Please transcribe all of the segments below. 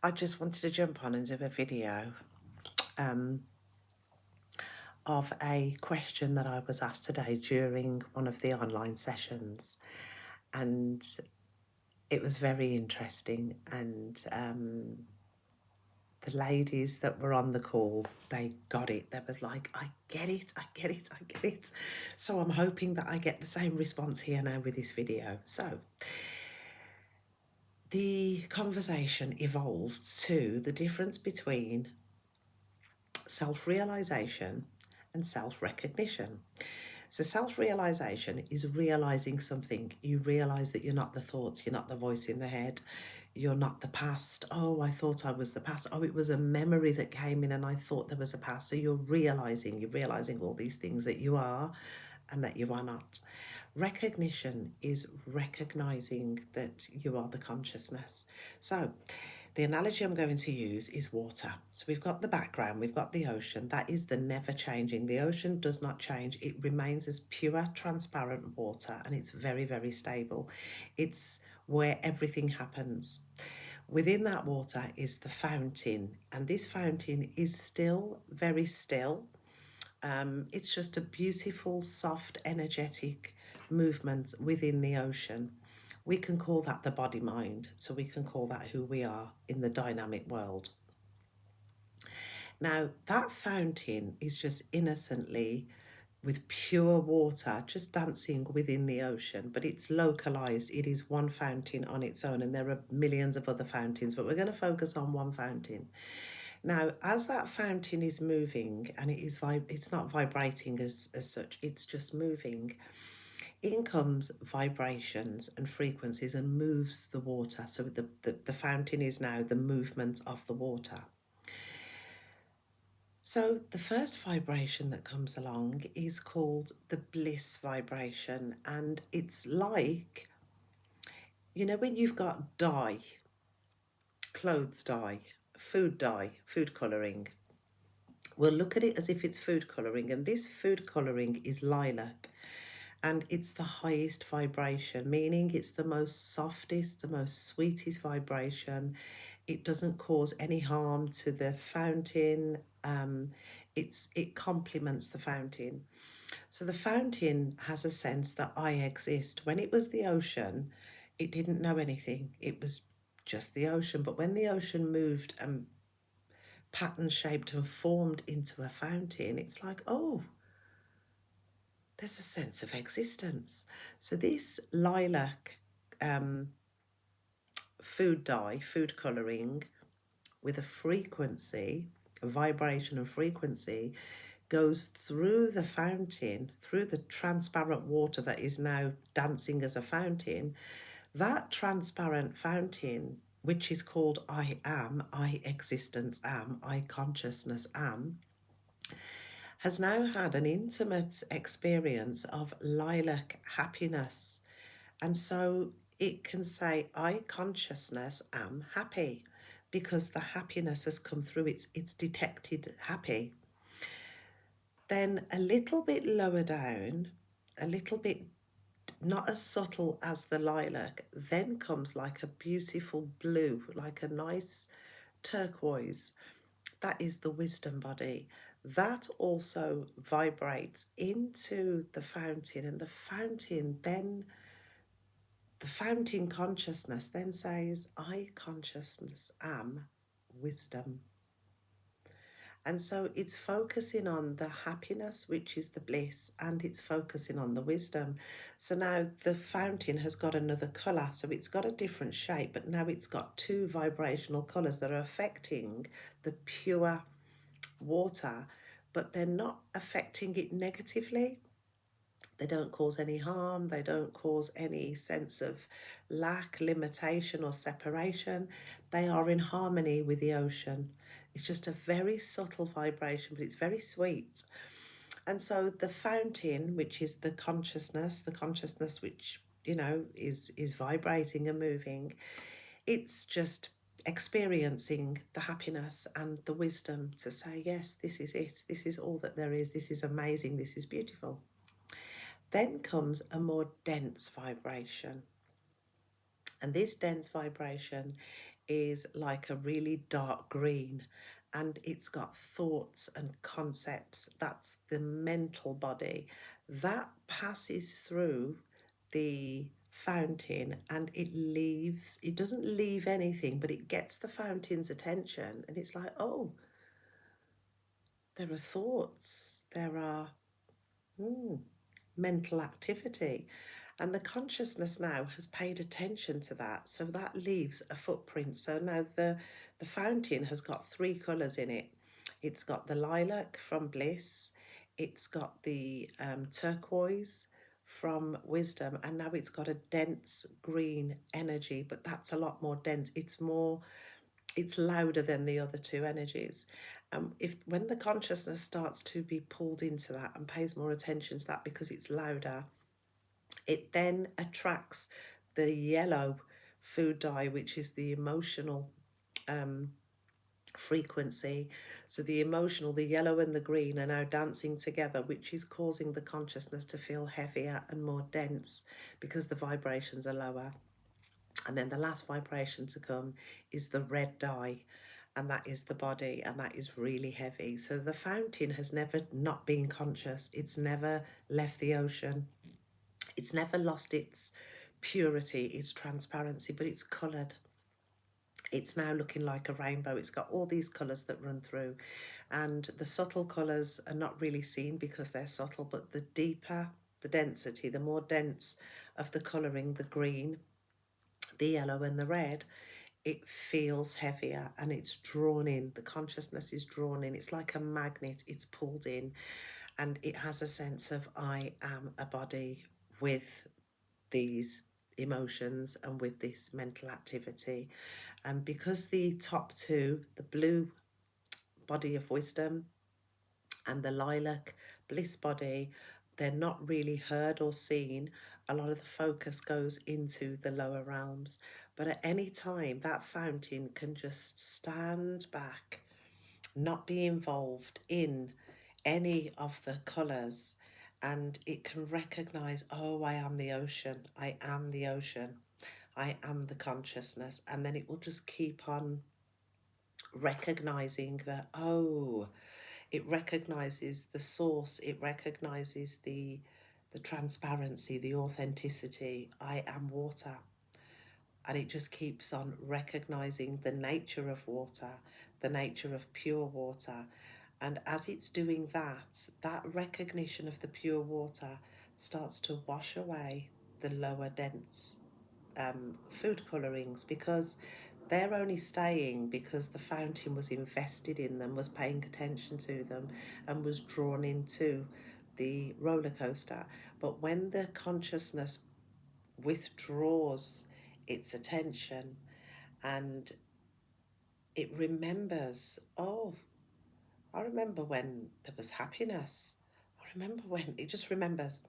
I just wanted to jump on and do a video um, of a question that I was asked today during one of the online sessions. And it was very interesting. And the ladies that were on the call, they got it. They was like, I get it, I get it, I get it. So I'm hoping that I get the same response here now with this video. So the conversation evolved to the difference between self-realization and self-recognition. So self-realization is realizing something. You realize that you're not the thoughts, you're not the voice in the head, you're not the past. Oh, I thought I was the past. Oh, it was a memory that came in and I thought there was a past. So you're realizing all these things that you are and that you are not. Recognition is recognizing that you are the consciousness. So the analogy I'm going to use is water. So we've got the background, we've got the ocean. That is the never changing. The ocean does not change. It remains as pure, transparent water, and it's very, very stable. It's where everything happens. Within that water is the fountain, and this fountain is still very still. It's just a beautiful, soft, energetic movement within the ocean. We can call that the body mind, so we can call that who we are in the dynamic world. Now, that fountain is just innocently with pure water just dancing within the ocean, but it's localized. It is one fountain on its own, and there are millions of other fountains, but we're going to focus on one fountain. Now, as that fountain is moving, and it's not vibrating as such, it's just moving, in comes vibrations and frequencies and moves the water. So the fountain is now the movement of the water. So the first vibration that comes along is called the bliss vibration. And it's like, you know, when you've got dye, clothes dye, food colouring, we'll look at it as if it's food colouring. And this food colouring is lilac. And it's the highest vibration, meaning it's the most softest, the most sweetest vibration. It doesn't cause any harm to the fountain. It complements the fountain. So the fountain has a sense that I exist. When it was the ocean, it didn't know anything. It was just the ocean. But when the ocean moved and pattern shaped and formed into a fountain, it's like, oh, there's a sense of existence. So this lilac food dye, food colouring, with a frequency, a vibration and frequency, goes through the fountain, through the transparent water that is now dancing as a fountain. That transparent fountain, which is called I am, I existence am, I consciousness am, has now had an intimate experience of lilac happiness. And so it can say, I consciousness am happy, because the happiness has come through. It's detected happy. Then a little bit lower down, a little bit not as subtle as the lilac, then comes like a beautiful blue, like a nice turquoise. That is the wisdom body. That also vibrates into the fountain, and the fountain consciousness then says, I consciousness am wisdom. And so it's focusing on the happiness, which is the bliss, and it's focusing on the wisdom. So now the fountain has got another colour. So it's got a different shape, but now it's got two vibrational colours that are affecting the pure water, but they're not affecting it negatively. They don't cause any harm. They don't cause any sense of lack, limitation, or separation. They are in harmony with the ocean. It's just a very subtle vibration, but it's very sweet. And so the fountain, which is the consciousness which, you know, is vibrating and moving, it's just experiencing the happiness and the wisdom to say, yes, this is it. This is all that there is. This is amazing. This is beautiful. Then comes a more dense vibration. And this dense vibration is like a really dark green, and it's got thoughts and concepts. That's the mental body that passes through the fountain, and it doesn't leave anything, but it gets the fountain's attention, and it's like, oh, there are thoughts, there are mental activity. And the consciousness now has paid attention to that. So that leaves a footprint. So now the fountain has got three colours in it. It's got the lilac from bliss, it's got the turquoise from wisdom, and now it's got a dense green energy, but that's a lot more dense. It's louder than the other two energies. If when the consciousness starts to be pulled into that and pays more attention to that because it's louder, it then attracts the yellow food dye, which is the emotional um, frequency. So the yellow and the green are now dancing together, which is causing the consciousness to feel heavier and more dense because the vibrations are lower. And then the last vibration to come is the red dye, and that is the body, and that is really heavy. So the fountain has never not been conscious, it's never left the ocean, it's never lost its purity, its transparency, but it's coloured. It's now looking like a rainbow. It's got all these colours that run through, and the subtle colours are not really seen because they're subtle, but the deeper the density, the more dense of the colouring, the green, the yellow and the red, it feels heavier and it's drawn in. The consciousness is drawn in. It's like a magnet, it's pulled in, and it has a sense of, I am a body with these emotions and with this mental activity. And because the top two, the blue body of wisdom and the lilac bliss body, they're not really heard or seen, a lot of the focus goes into the lower realms. But at any time, that fountain can just stand back, not be involved in any of the colours, and it can recognize, oh, I am the ocean, I am the ocean, I am the consciousness. And then it will just keep on recognizing that, oh, it recognizes the source, it recognizes the transparency, the authenticity. I am water. And it just keeps on recognizing the nature of water, the nature of pure water. And as it's doing that, that recognition of the pure water starts to wash away the lower dense food colourings, because they're only staying because the fountain was invested in them, was paying attention to them, and was drawn into the roller coaster. But when the consciousness withdraws its attention and it remembers, oh, I remember when there was happiness. I remember when, it just remembers.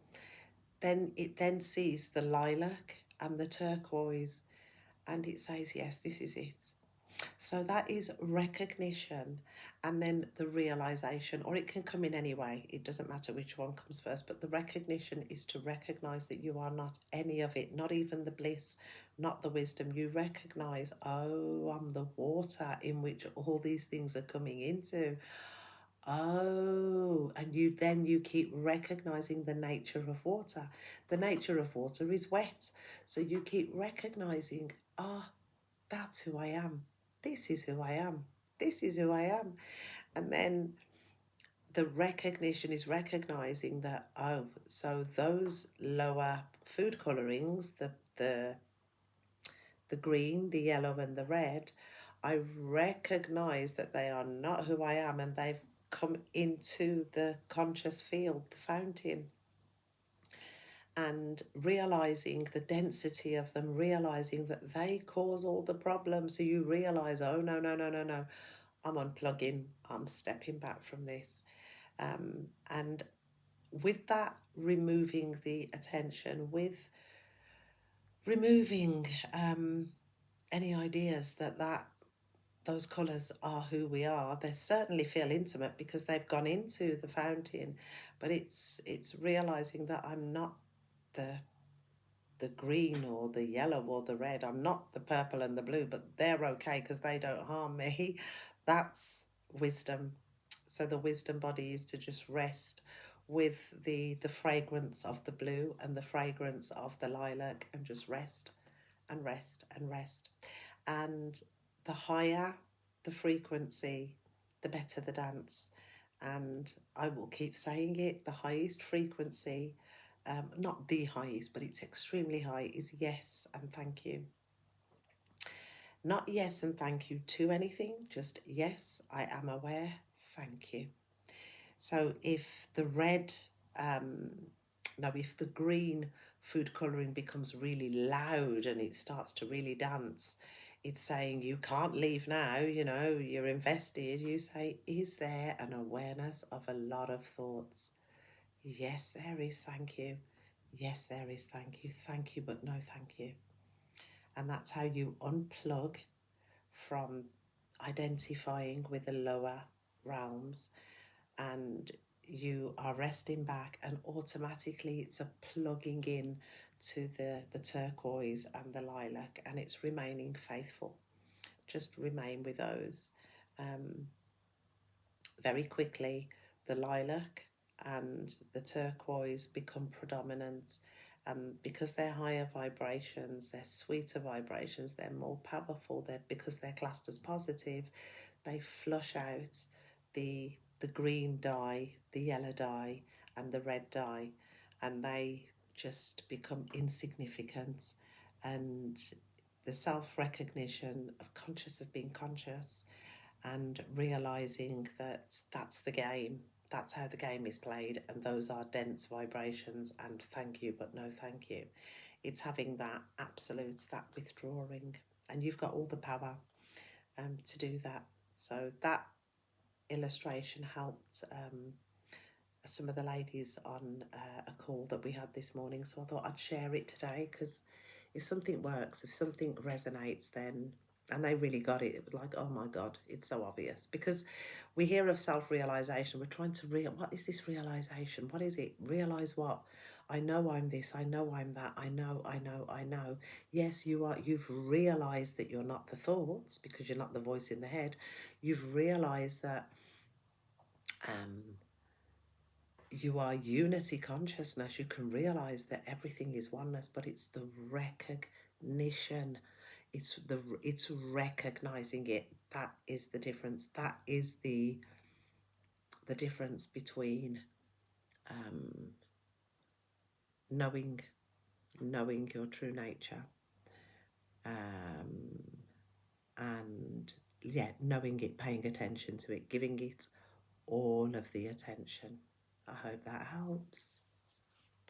Then it then sees the lilac and the turquoise, and it says, yes, this is it. So that is recognition, and then the realization, or it can come in any way. It doesn't matter which one comes first, but the recognition is to recognize that you are not any of it, not even the bliss, not the wisdom. You recognize, oh, I'm the water in which all these things are coming into. Oh, and you keep recognizing the nature of water. The nature of water is wet. So you keep recognizing, ah, that's who I am. This is who I am. This is who I am. And then the recognition is recognizing that, oh, so those lower food colorings, the green, the yellow, and the red, I recognize that they are not who I am, and they've come into the conscious field, the fountain, and realizing the density of them, realizing that they cause all the problems. So you realize, oh, no, no, no, no, no, I'm unplugging, I'm stepping back from this. And with that, removing the attention, with removing any ideas that those colours are who we are. They certainly feel intimate because they've gone into the fountain, but it's realizing that I'm not the the green or the yellow or the red. I'm not the purple and the blue, but they're okay because they don't harm me. That's wisdom. So the wisdom body is to just rest with the fragrance of the blue and the fragrance of the lilac, and just rest and rest and rest. And the higher the frequency, the better the dance. And I will keep saying it, the highest frequency, not the highest, but it's extremely high, is yes and thank you. Not yes and thank you to anything, just yes, I am aware, thank you. So if the red, no, if the green food colouring becomes really loud and it starts to really dance, it's saying you can't leave now, you're invested. You say, is there an awareness of a lot of thoughts? Yes, there is, thank you. Yes, there is, thank you, but no thank you. And that's how you unplug from identifying with the lower realms, and you are resting back, and automatically it's a plugging in to the turquoise and the lilac, and it's remaining faithful. Just remain with those. um, Very quickly the lilac and the turquoise become predominant, because they're higher vibrations, they're sweeter vibrations, they're more powerful, because they're classed as positive, they flush out the green dye, the yellow dye, and the red dye, and they just become insignificant. And the self-recognition of conscious of being conscious, and realizing that that's the game, that's how the game is played, and those are dense vibrations, and thank you but no thank you. It's having that absolute, that withdrawing, and you've got all the power to do that. So that illustration helped some of the ladies on a call that we had this morning. So I thought I'd share it today, because if something works, if something resonates, then, and they really got it. It was like, oh my God, it's so obvious. Because we hear of self-realization, we're trying to what is this realization? What is it? Realize what? I know I'm this, I know I'm that, I know. Yes, you've realized that you're not the thoughts, because you're not the voice in the head. You've realized that you are unity consciousness. You can realize that everything is oneness, but it's the recognition. It's recognizing it. That is the difference. That is the difference between um, knowing your true nature, um, and yeah, knowing it, paying attention to it, giving it all of the attention. I hope that helps.